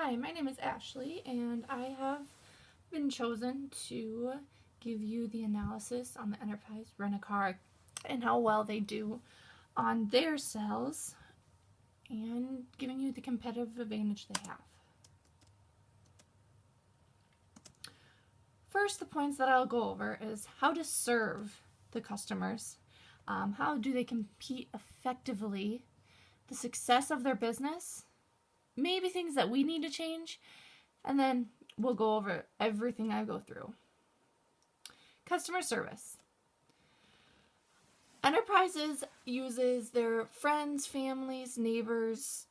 Hi, my name is Ashley, and I have been chosen to give you the analysis on the Enterprise Rent-A-Car and how well they do on their sales and giving you the competitive advantage they have. First, the points that I'll go over is how to serve the customers, how do they compete effectively, the success of their business, maybe things that we need to change, and then we'll go over everything I go through. Customer service. Enterprises uses their friends, families, neighbors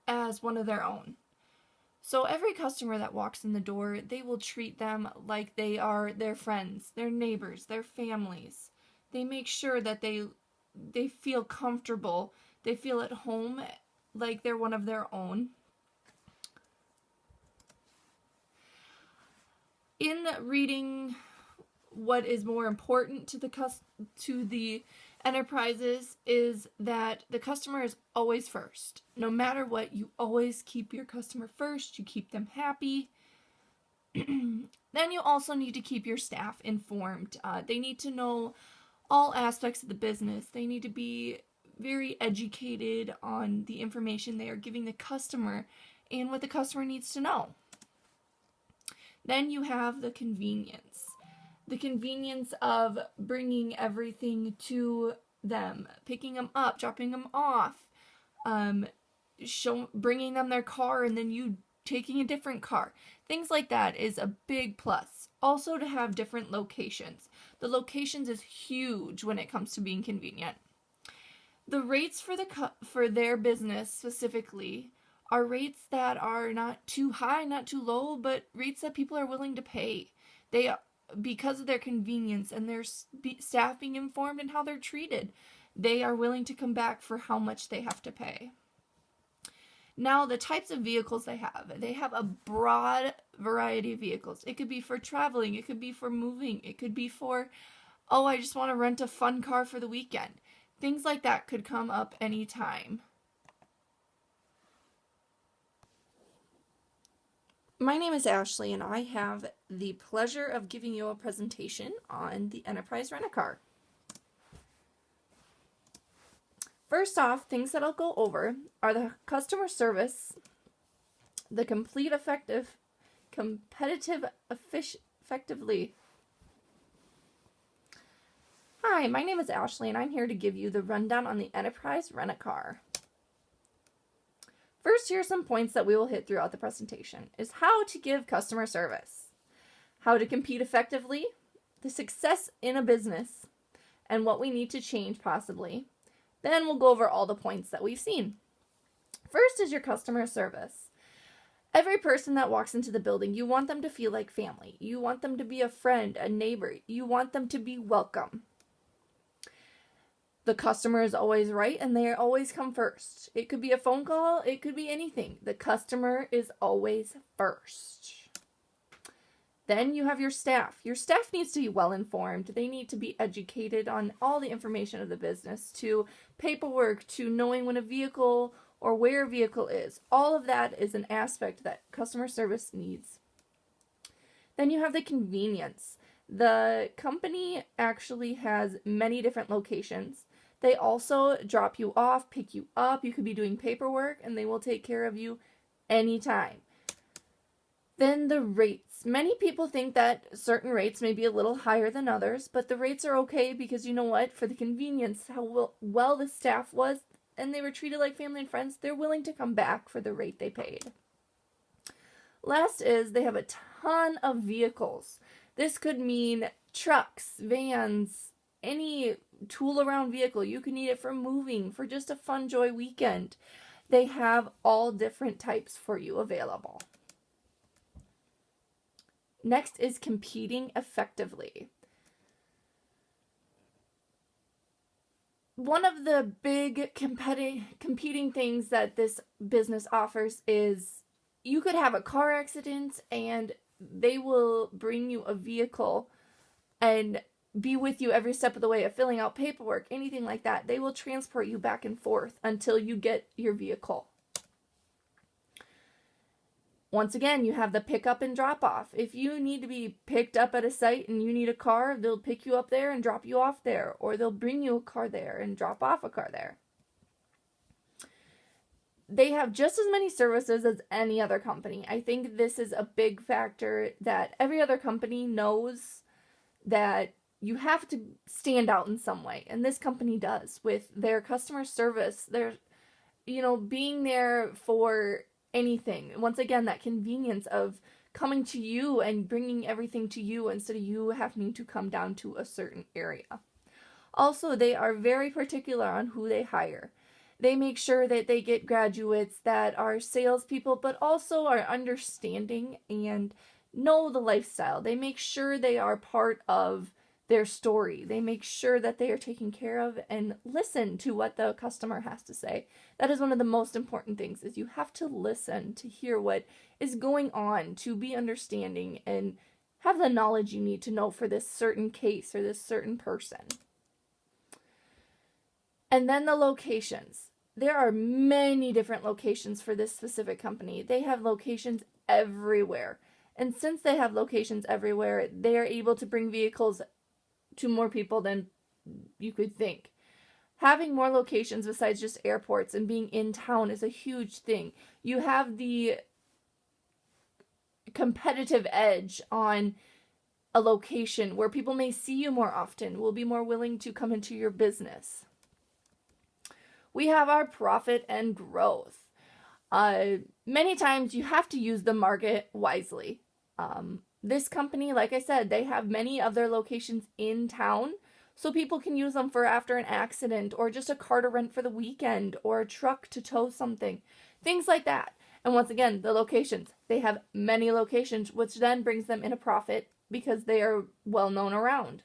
as one of their own. So every customer that walks in the door, they will treat them like they are their friends, their neighbors, their families. They make sure that they feel comfortable, they feel at home, like they're one of their own. In reading what is more important to the enterprises is that the customer is always first. No matter what, you always keep your customer first. You keep them happy. Then you also need to keep your staff informed. They need to know all aspects of the business. They need to be very educated on the information they are giving the customer and what the customer needs to know. Then you have the convenience. The convenience of bringing everything to them, picking them up, dropping them off, bringing them their car and then you taking a different car. Things like that is a big plus. Also to have different locations. The locations is huge when it comes to being convenient. The rates for their business specifically are rates that are not too high, not too low, but rates that people are willing to pay. Because of their convenience and their staff being informed and how they're treated, they are willing to come back for how much they have to pay. Now, the types of vehicles they have a broad variety of vehicles. It could be for traveling, it could be for moving, it could be for, oh, I just want to rent a fun car for the weekend. Things like that could come up anytime. My name is Ashley, and I have the pleasure of giving you a presentation on the Enterprise Rent-A-Car. First off, things that I'll go over are the customer service, the effectively. Hi, my name is Ashley, and I'm here to give you the rundown on the Enterprise Rent-A-Car. First, here are some points that we will hit throughout the presentation, is how to give customer service, how to compete effectively, the success in a business, and what we need to change possibly. Then we'll go over all the points that we've seen. First is your customer service. Every person that walks into the building, you want them to feel like family. You want them to be a friend, a neighbor. You want them to be welcome. The customer is always right and they always come first. It could be a phone call, it could be anything. The customer is always first. Then you have your staff. Your staff needs to be well informed. They need to be educated on all the information of the business, to paperwork, to knowing when a vehicle or where a vehicle is. All of that is an aspect that customer service needs. Then you have the convenience. The company actually has many different locations. They also drop you off, pick you up. You could be doing paperwork and they will take care of you anytime. Then the rates. Many people think that certain rates may be a little higher than others, but the rates are okay because you know what? For the convenience, how well the staff was, and they were treated like family and friends, they're willing to come back for the rate they paid. Last is they have a ton of vehicles. This could mean trucks, vans, any tool-around vehicle. You can need it for moving, for just a fun joy weekend. They have all different types for you available. Next is competing effectively. One of the big competing things that this business offers is you could have a car accident and they will bring you a vehicle and be with you every step of the way of filling out paperwork, anything like that. They will transport you back and forth until you get your vehicle. Once again, you have the pick up and drop off. If you need to be picked up at a site and you need a car, they'll pick you up there and drop you off there, or they'll bring you a car there and drop off a car there. They have just as many services as any other company. I think this is a big factor that every other company knows that you have to stand out in some way. And this company does with their customer service. They're, being there for anything. Once again, that convenience of coming to you and bringing everything to you instead of you having to come down to a certain area. Also, they are very particular on who they hire. They make sure that they get graduates that are salespeople, but also are understanding and know the lifestyle. They make sure they are part of their story. They make sure that they are taken care of and listen to what the customer has to say. That is one of the most important things, is you have to listen to hear what is going on, to be understanding and have the knowledge you need to know for this certain case or this certain person. And then the locations. There are many different locations for this specific company. They have locations everywhere. And since they have locations everywhere, they are able to bring vehicles to more people than you could think. Having more locations besides just airports and being in town is a huge thing. You have the competitive edge on a location where people may see you more often, will be more willing to come into your business. We have our profit and growth. Many times you have to use the market wisely. This company, like I said, they have many of their locations in town, so people can use them for after an accident, or just a car to rent for the weekend, or a truck to tow something, things like that. And once again, the locations. They have many locations, which then brings them in a profit because they are well known around.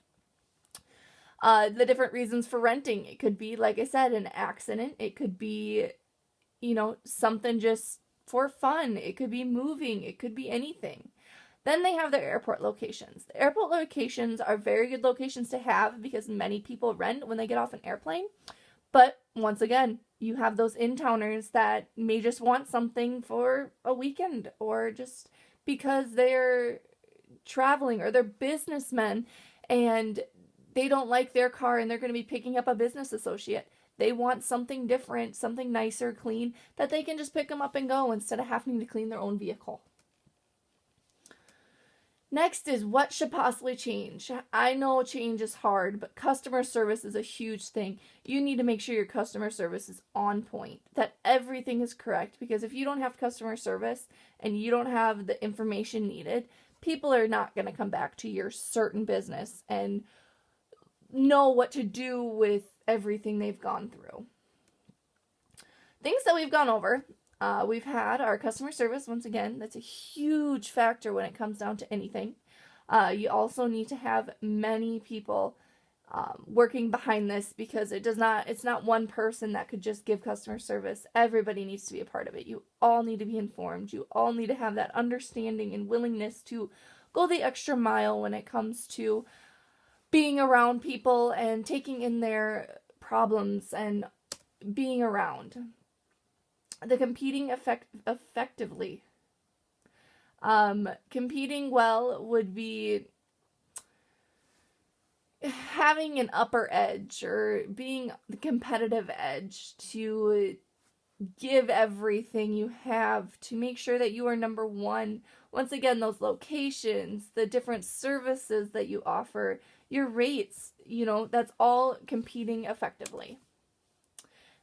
The different reasons for renting. It could be, like I said, an accident. It could be, something just for fun. It could be moving. It could be anything. Then they have their airport locations. The airport locations are very good locations to have because many people rent when they get off an airplane. But once again, you have those in-towners that may just want something for a weekend, or just because they're traveling, or they're businessmen and they don't like their car and they're going to be picking up a business associate. They want something different, something nicer, clean, that they can just pick them up and go instead of having to clean their own vehicle. Next is what should possibly change. I know change is hard, but customer service is a huge thing. You need to make sure your customer service is on point, that everything is correct, because if you don't have customer service and you don't have the information needed, people are not going to come back to your certain business and know what to do with everything they've gone through. Things that we've gone over. We've had our customer service. Once again, that's a huge factor when it comes down to anything. You also need to have many people working behind this, because it's not one person that could just give customer service. Everybody needs to be a part of it. You all need to be informed. You all need to have that understanding and willingness to go the extra mile when it comes to being around people and taking in their problems and being around. The competing effectively. Competing well would be having an upper edge, or being the competitive edge, to give everything you have to make sure that you are number one. Once again, those locations, the different services that you offer, your rates, that's all competing effectively.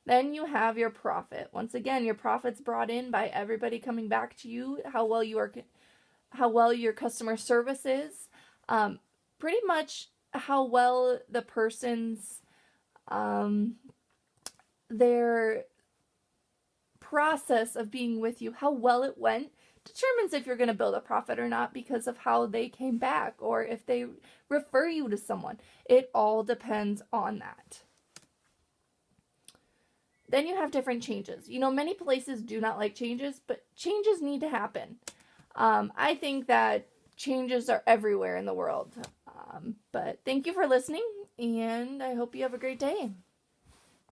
Then you have your profit. Once again, your profit's brought in by everybody coming back to you, how well your customer service is, pretty much how well the person's their process of being with you, how well it went, determines if you're going to build a profit or not, because of how they came back, or if they refer you to someone. It all depends on that. Then you have different changes. Many places do not like changes, but changes need to happen. I think that changes are everywhere in the world. But thank you for listening, and I hope you have a great day.